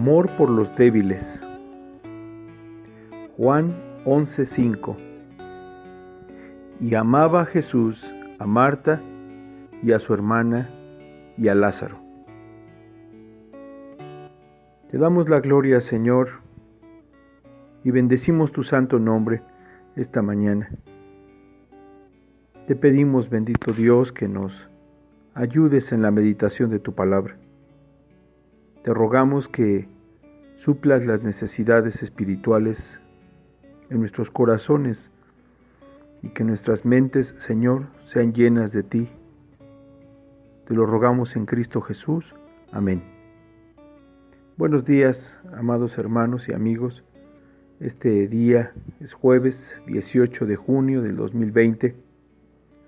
Amor por los débiles. Juan 11:5. Y amaba a Jesús a Marta y a su hermana y a Lázaro. Te damos la gloria, Señor, y bendecimos tu santo nombre esta mañana. Te pedimos, bendito Dios, que nos ayudes en la meditación de tu palabra. Te rogamos que suplas las necesidades espirituales en nuestros corazones y que nuestras mentes, Señor, sean llenas de ti. Te lo rogamos en Cristo Jesús. Amén. Buenos días, amados hermanos y amigos. Este día es jueves 18 de junio del 2020.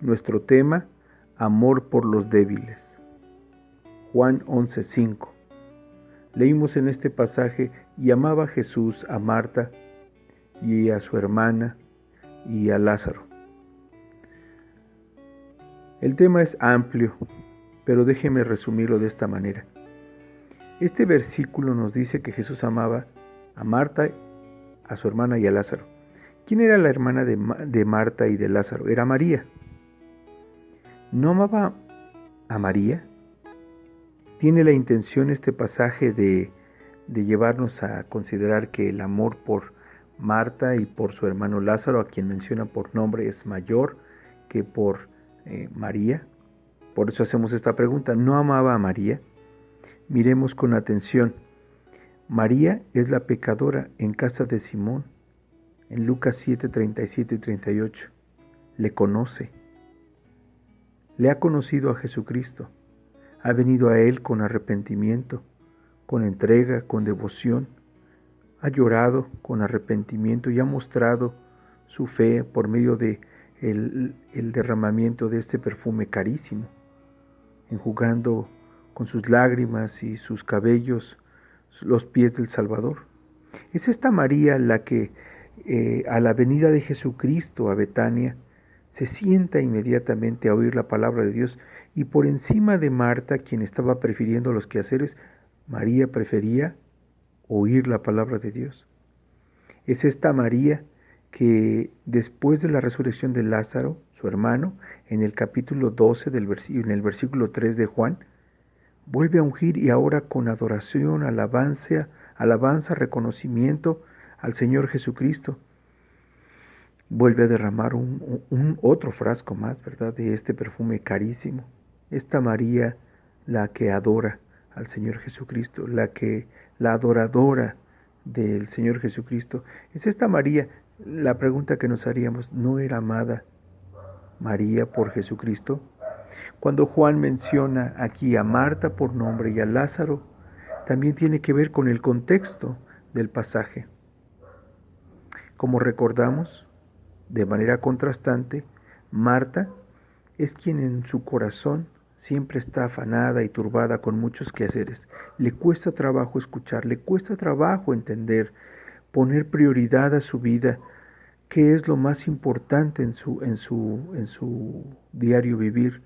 Nuestro tema, amor por los débiles. Juan 11:5. Leímos en este pasaje, y amaba Jesús a Marta y a su hermana y a Lázaro. El tema es amplio, pero déjeme resumirlo de esta manera. Este versículo nos dice que Jesús amaba a Marta, a su hermana y a Lázaro. ¿Quién era la hermana de Marta y de Lázaro? Era María. ¿No amaba a María? ¿Tiene la intención este pasaje de llevarnos a considerar que el amor por Marta y por su hermano Lázaro, a quien menciona por nombre, es mayor que por María? Por eso hacemos esta pregunta. ¿No amaba a María? Miremos con atención. María es la pecadora en casa de Simón, en Lucas 7, 37 y 38. Le conoce. Le ha conocido a Jesucristo. Ha venido a Él con arrepentimiento, con entrega, con devoción. Ha llorado con arrepentimiento y ha mostrado su fe por medio de el derramamiento de este perfume carísimo, enjugando con sus lágrimas y sus cabellos los pies del Salvador. Es esta María la que a la venida de Jesucristo a Betania se sienta inmediatamente a oír la palabra de Dios, y por encima de Marta, quien estaba prefiriendo los quehaceres, María prefería oír la palabra de Dios. Es esta María que después de la resurrección de Lázaro, su hermano, en el capítulo 12 en el versículo 3 de Juan, vuelve a ungir, y ahora con adoración, alabanza, reconocimiento al Señor Jesucristo. Vuelve a derramar otro frasco más, ¿verdad?, de este perfume carísimo. Esta María, la que adora al Señor Jesucristo, la adoradora del Señor Jesucristo. Es esta María. La pregunta que nos haríamos, ¿no era amada María por Jesucristo? Cuando Juan menciona aquí a Marta por nombre y a Lázaro, también tiene que ver con el contexto del pasaje. Como recordamos, de manera contrastante, Marta es quien en su corazón siempre está afanada y turbada con muchos quehaceres. Le cuesta trabajo escuchar, le cuesta trabajo entender, poner prioridad a su vida, qué es lo más importante en su diario vivir,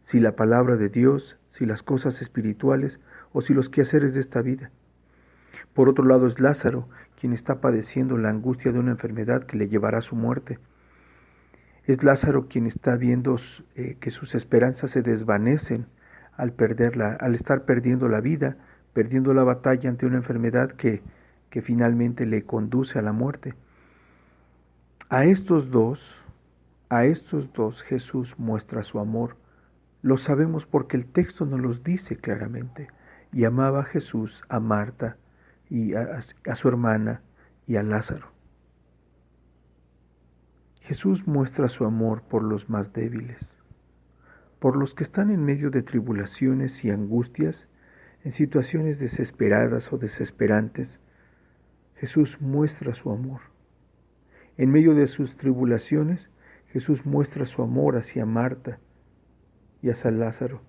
si la palabra de Dios, si las cosas espirituales o si los quehaceres de esta vida. Por otro lado es Lázaro, quien está padeciendo la angustia de una enfermedad que le llevará a su muerte. Es Lázaro quien está viendo que sus esperanzas se desvanecen al estar perdiendo la vida, perdiendo la batalla ante una enfermedad que finalmente le conduce a la muerte. A estos dos Jesús muestra su amor. Lo sabemos porque el texto nos los dice claramente. Y amaba a Jesús a Marta y a su hermana y a Lázaro. Jesús muestra su amor por los más débiles, por los que están en medio de tribulaciones y angustias, en situaciones desesperadas o desesperantes. Jesús muestra su amor. En medio de sus tribulaciones, Jesús muestra su amor hacia Marta y hacia Lázaro.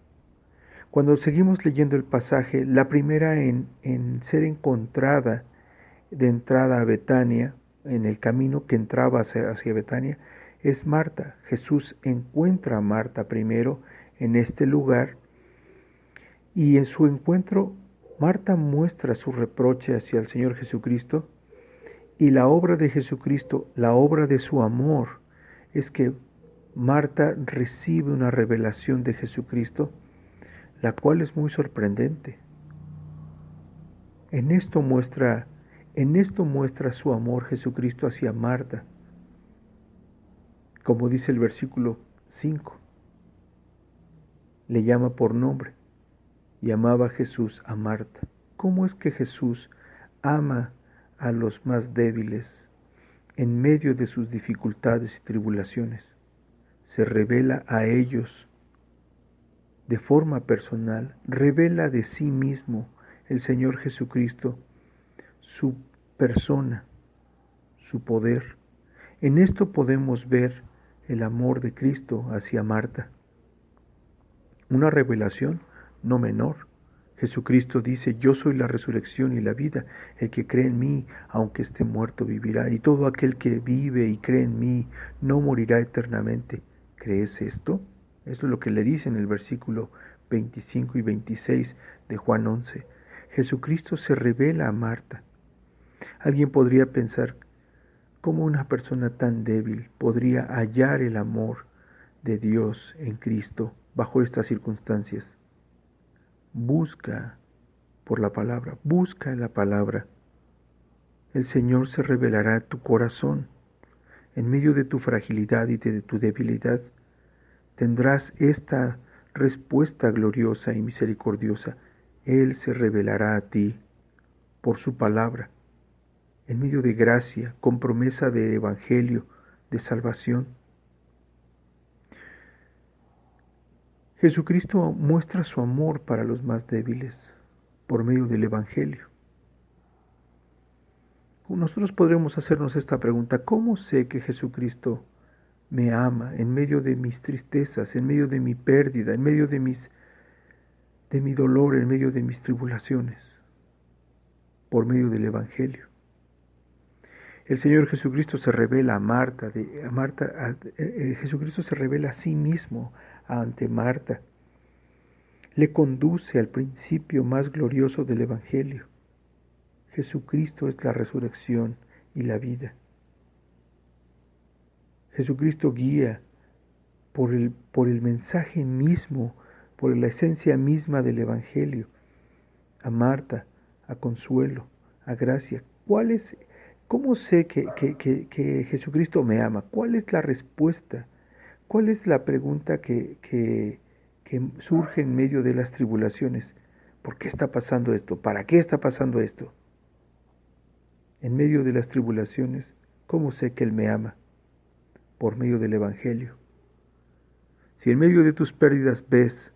Cuando seguimos leyendo el pasaje, la primera en ser encontrada de entrada a Betania, en el camino que entraba hacia Betania, es Marta. Jesús encuentra a Marta primero en este lugar, y en su encuentro Marta muestra su reproche hacia el Señor Jesucristo y la obra de Jesucristo, la obra de su amor, es que Marta recibe una revelación de Jesucristo, la cual es muy sorprendente. En esto muestra su amor Jesucristo hacia Marta, como dice el versículo 5. Le llama por nombre. Llamaba Jesús a Marta. ¿Cómo es que Jesús ama a los más débiles en medio de sus dificultades y tribulaciones? Se revela a ellos de forma personal, revela de sí mismo el Señor Jesucristo, su persona, su poder. En esto podemos ver el amor de Cristo hacia Marta. Una revelación no menor. Jesucristo dice, yo soy la resurrección y la vida, el que cree en mí, aunque esté muerto, vivirá, y todo aquel que vive y cree en mí, no morirá eternamente. ¿Crees esto? Esto es lo que le dice en el versículo 25 y 26 de Juan 11. Jesucristo se revela a Marta. Alguien podría pensar, ¿cómo una persona tan débil podría hallar el amor de Dios en Cristo bajo estas circunstancias? Busca por la palabra, busca la palabra. El Señor se revelará a tu corazón. En medio de tu fragilidad y de tu debilidad, tendrás esta respuesta gloriosa y misericordiosa. Él se revelará a ti por su palabra, en medio de gracia, con promesa de evangelio, de salvación. Jesucristo muestra su amor para los más débiles por medio del Evangelio. Nosotros podremos hacernos esta pregunta: ¿cómo sé que Jesucristo me ama en medio de mis tristezas, en medio de mi pérdida, en medio de mi dolor, en medio de mis tribulaciones? Por medio del Evangelio. El Señor Jesucristo se revela a Marta, Jesucristo se revela a sí mismo ante Marta. Le conduce al principio más glorioso del Evangelio. Jesucristo es la resurrección y la vida. Jesucristo guía por el mensaje mismo, por la esencia misma del Evangelio, a Marta, a Consuelo, a Gracia. ¿Cómo sé que Jesucristo me ama? ¿Cuál es la respuesta? ¿Cuál es la pregunta que surge en medio de las tribulaciones? ¿Por qué está pasando esto? ¿Para qué está pasando esto? En medio de las tribulaciones, ¿cómo sé que Él me ama? Por medio del Evangelio. Si en medio de tus pérdidas ves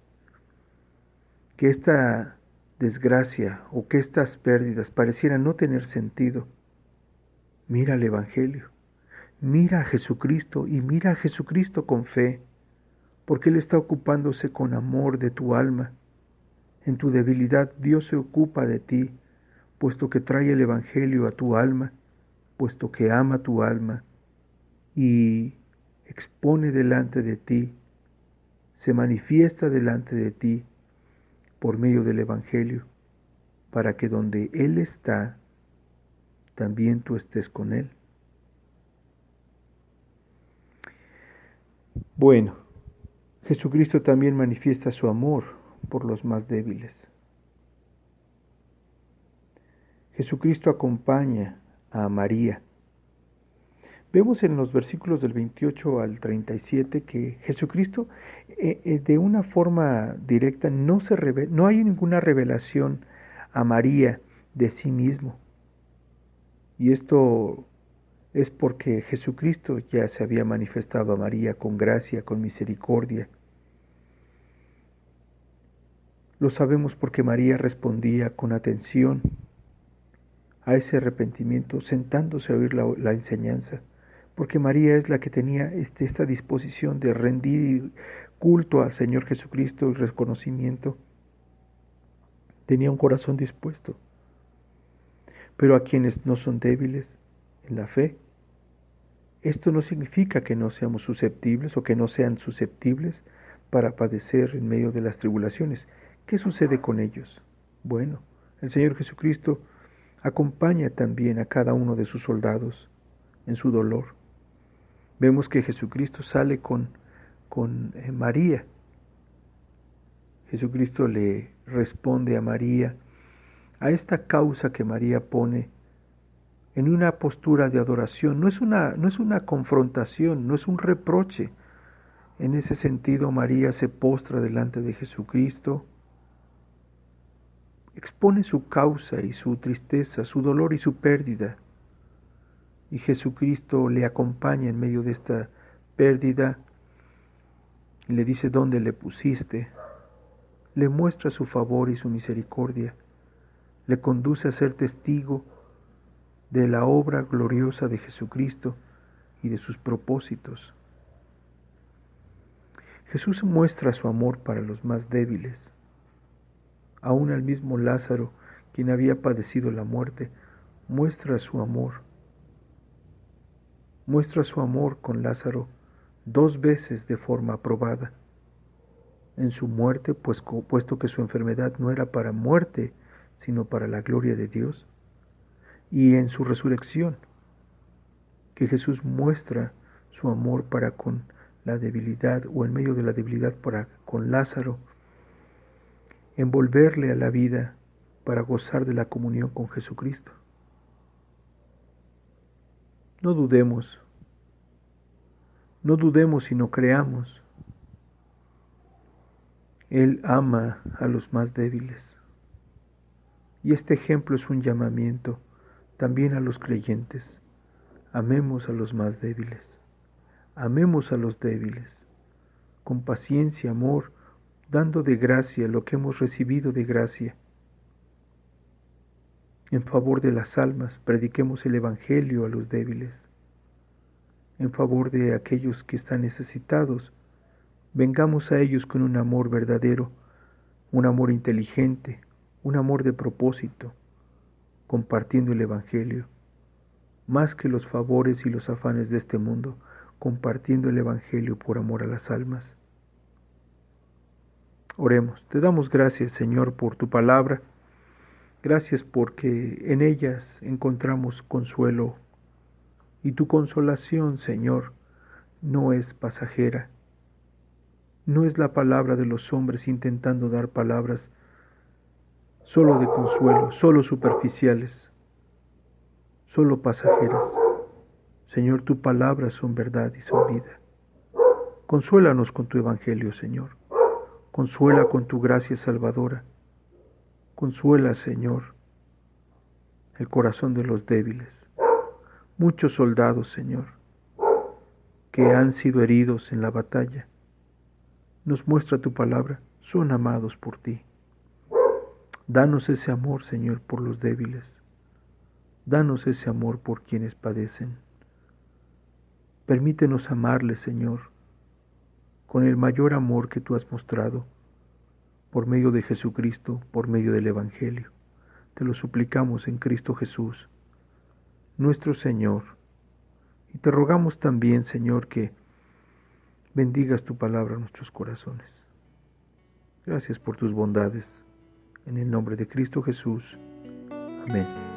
que esta desgracia o que estas pérdidas parecieran no tener sentido, mira el Evangelio, mira a Jesucristo y mira a Jesucristo con fe, porque Él está ocupándose con amor de tu alma. En tu debilidad Dios se ocupa de ti, puesto que trae el Evangelio a tu alma, puesto que ama tu alma y expone delante de ti, se manifiesta delante de ti por medio del Evangelio, para que donde Él está, también tú estés con Él. Bueno, Jesucristo también manifiesta su amor por los más débiles. Jesucristo acompaña a María. Vemos en los versículos del 28 al 37 que Jesucristo de una forma directa no hay ninguna revelación a María de sí mismo. Y esto es porque Jesucristo ya se había manifestado a María con gracia, con misericordia. Lo sabemos porque María respondía con atención a ese arrepentimiento, sentándose a oír la enseñanza, porque María es la que tenía esta disposición de rendir culto al Señor Jesucristo y reconocimiento. Tenía un corazón dispuesto. Pero a quienes no son débiles en la fe, esto no significa que no seamos susceptibles o que no sean susceptibles para padecer en medio de las tribulaciones. ¿Qué sucede con ellos? Bueno, El Señor Jesucristo acompaña también a cada uno de sus soldados en su dolor. Vemos que Jesucristo sale con María. Jesucristo le responde a María, a esta causa que María pone en una postura de adoración. No es una confrontación, no es un reproche. En ese sentido, María se postra delante de Jesucristo, expone su causa y su tristeza, su dolor y su pérdida. Y Jesucristo le acompaña en medio de esta pérdida y le dice: ¿dónde le pusiste? Le muestra su favor y su misericordia. Le conduce a ser testigo de la obra gloriosa de Jesucristo y de sus propósitos. Jesús muestra su amor para los más débiles. Aún al mismo Lázaro, quien había padecido la muerte, muestra su amor. Muestra su amor con Lázaro 2 veces de forma aprobada. En su muerte, puesto que su enfermedad no era para muerte, sino para la gloria de Dios. Y en su resurrección, que Jesús muestra su amor para con la debilidad, o en medio de la debilidad para con Lázaro, envolverle a la vida para gozar de la comunión con Jesucristo. No dudemos sino creamos. Él ama a los más débiles. Y este ejemplo es un llamamiento también a los creyentes. Amemos a los más débiles. Amemos a los débiles. Con paciencia, amor, dando de gracia lo que hemos recibido de gracia. En favor de las almas, prediquemos el Evangelio a los débiles. En favor de aquellos que están necesitados, vengamos a ellos con un amor verdadero, un amor inteligente, un amor de propósito, compartiendo el Evangelio, más que los favores y los afanes de este mundo, compartiendo el Evangelio por amor a las almas. Oremos. Te damos gracias, Señor, por tu palabra. Gracias porque en ellas encontramos consuelo, y tu consolación, Señor, no es pasajera. No es la palabra de los hombres intentando dar palabras solo de consuelo, solo superficiales, solo pasajeras. Señor, tu palabra son verdad y son vida. Consuélanos con tu Evangelio, Señor. Consuela con tu gracia salvadora. Consuela, Señor, el corazón de los débiles. Muchos soldados, Señor, que han sido heridos en la batalla, nos muestra tu palabra, son amados por ti. Danos ese amor, Señor, por los débiles. Danos ese amor por quienes padecen. Permítenos amarles, Señor, con el mayor amor que tú has mostrado, por medio de Jesucristo, por medio del Evangelio. Te lo suplicamos en Cristo Jesús, nuestro Señor. Y te rogamos también, Señor, que bendigas tu palabra en nuestros corazones. Gracias por tus bondades. En el nombre de Cristo Jesús. Amén.